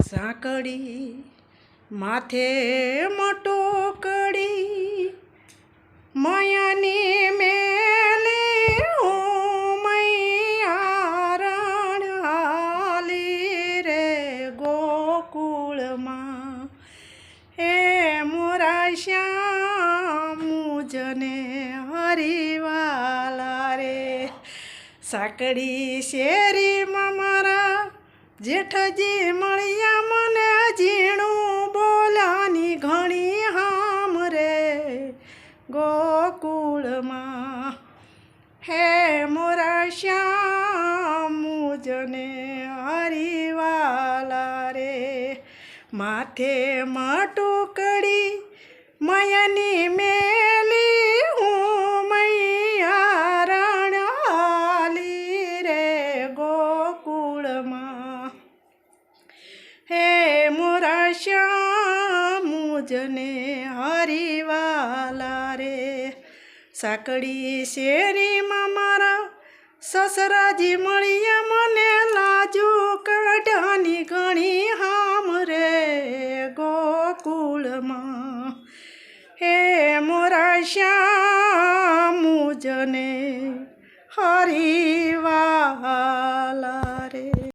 સાંકળી માથે મટોકડી માયાની મેલી હું મૈયા રણ હાલી રે ગોકુળમાં હે મોરા શ્યામ મુજને હરિવાલા રે સાંકળી શેરીમાં મારા જેઠજી મળ્યા મને ઝીણું બોલાની ઘણી હામ રે ગોકુળમાં હે મોરા શ્યામ મુજને હરિવાલા રે માથે મટુકડી માયાની મેલી હું મૈયા રણ હાલી રે ગોકુળમાં હે મોરા શ્યામ મુજને હરિવાલા રે સાંકળી શેરીમાં મારા સસરાજી મળ્યા મને લાજુ કાઢાની ઘણી હામ રે ગોકુળમાં હે મોરા શ્યામ મુજને હરિવાલા